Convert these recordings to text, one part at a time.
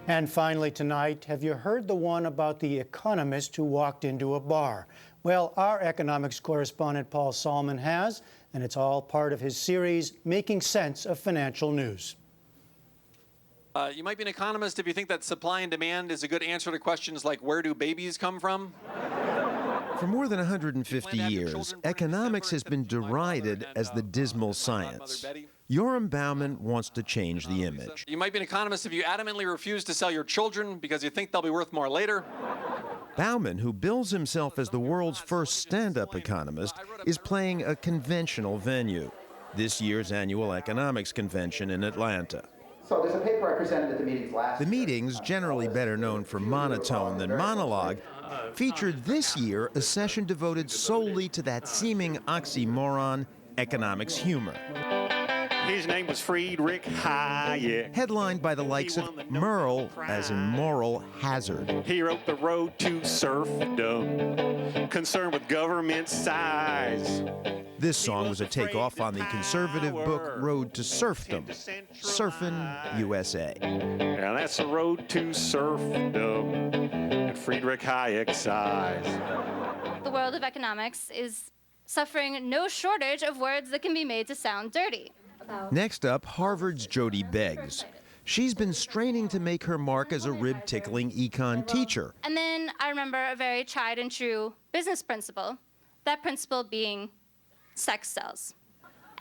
And finally tonight, have you heard the one about the economist who walked into a bar? Well, our economics correspondent Paul Salmon has, and it's all part of his series, Making Sense of Financial News. You might be an economist if you think that supply and demand is a good answer to questions like, where do babies come from? For more than 150 years, economics has been derided as the dismal science. Yoram Bauman wants to change the image. You might be an economist if you adamantly refuse to sell your children because you think they'll be worth more later. Bauman, who bills himself as the world's first stand-up economist, is playing a conventional venue, this year's annual economics convention in Atlanta. So there's a paper I presented at the meetings last The meetings, generally better known for monotone than monologue, featured this year a session devoted solely to that seeming oxymoron, economics humor. His name was Friedrich Hayek. Headlined by the likes of Merle, as in moral hazard. He wrote The Road to Serfdom, concerned with government size. This song was a takeoff on the conservative book Road to Serfdom, Surfin' USA. And that's The Road to Serfdom, and Friedrich Hayek's eyes. The world of economics is suffering no shortage of words that can be made to sound dirty. Next up, Harvard's Jodi Beggs. She's been straining to make her mark as a rib-tickling econ teacher. And then I remember a very tried and true business principle, that principle being sex sells.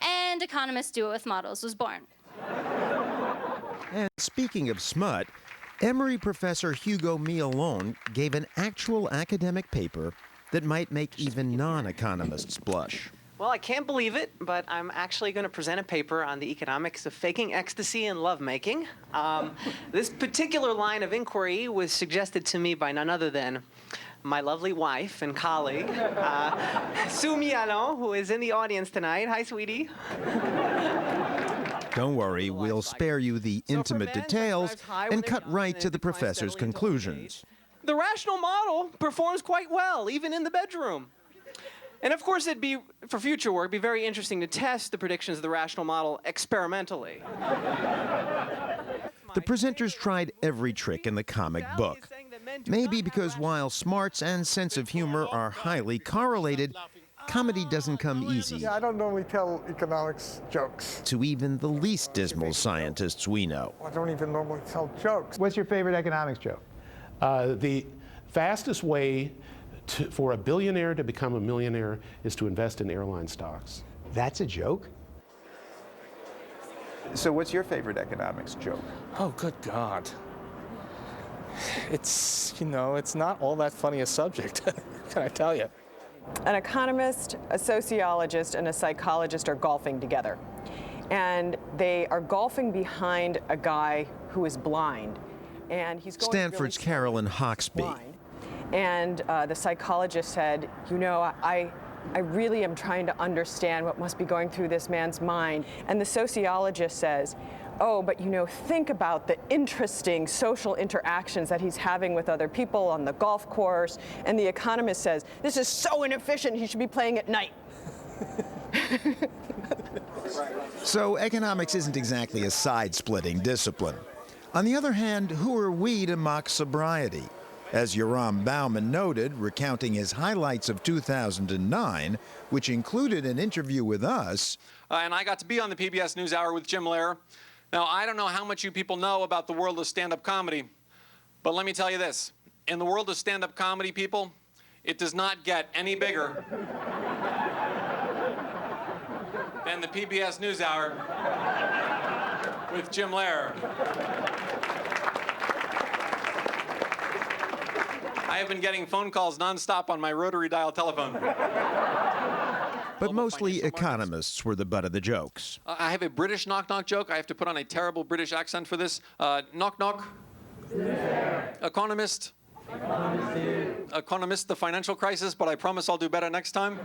And Economists Do It With Models was born. And speaking of smut, Emory professor Hugo Miallon gave an actual academic paper that might make even non-economists blush. Well, I can't believe it, but I'm actually going to present a paper on the economics of faking ecstasy and lovemaking. This particular line of inquiry was suggested to me by none other than my lovely wife and colleague, Sue Miallon, who is in the audience tonight. Hi, sweetie. Don't worry, we'll spare you the intimate details and cut right to the professor's conclusions. The rational model performs quite well, even in the bedroom. And of course, it'd be, for future work, be very interesting to test the predictions of the rational model experimentally. The presenters tried every trick in the comic book. Maybe because while smarts and sense of humor are highly correlated, comedy doesn't come easy. Yeah, I don't normally tell economics jokes. To even the least dismal scientists we know. I don't even normally tell jokes. What's your favorite economics joke? The fastest way for a billionaire to become a millionaire is to invest in airline stocks. That's a joke? So what's your favorite economics joke? Oh, good God. It's, it's not all that funny a subject, can I tell you? An economist, a sociologist, and a psychologist are golfing together. And they are golfing behind a guy who is blind. And he's going Stanford's really Carolyn Hoxby. blind. And the psychologist said, I really am trying to understand what must be going through this man's mind. And the sociologist says, oh, but think about the interesting social interactions that he's having with other people on the golf course. And the economist says, this is so inefficient, he should be playing at night. So economics isn't exactly a side-splitting discipline. On the other hand, who are we to mock sobriety? As Yoram Bauman noted, recounting his highlights of 2009, which included an interview with us. And I got to be on the PBS NewsHour with Jim Lehrer. Now, I don't know how much you people know about the world of stand-up comedy, but let me tell you this. In the world of stand-up comedy, people, it does not get any bigger than the PBS NewsHour with Jim Lehrer. I have been getting phone calls nonstop on my rotary dial telephone. But mostly economists were the butt of the jokes. I have a British knock-knock joke. I have to put on a terrible British accent for this. Knock-knock. Economist. Economist, the financial crisis, but I promise I'll do better next time.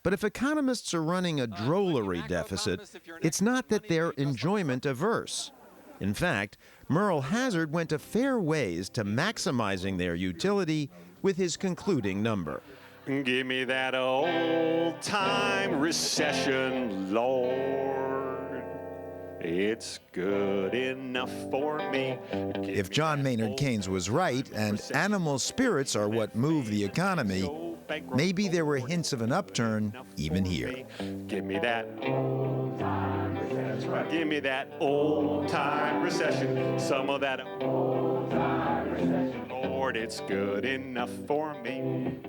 But if economists are running a drollery deficit, it's not that they're enjoyment averse. In fact, Merle Hazard went to fair ways to maximizing their utility with his concluding number. Give me that old-time recession, Lord. It's good enough for me. If John Maynard Keynes was right, and animal spirits are what move the economy, maybe there were hints of an upturn even here. Give me that old-time recession. Give me that old-time recession. Some of that old-time recession. Lord, it's good enough for me.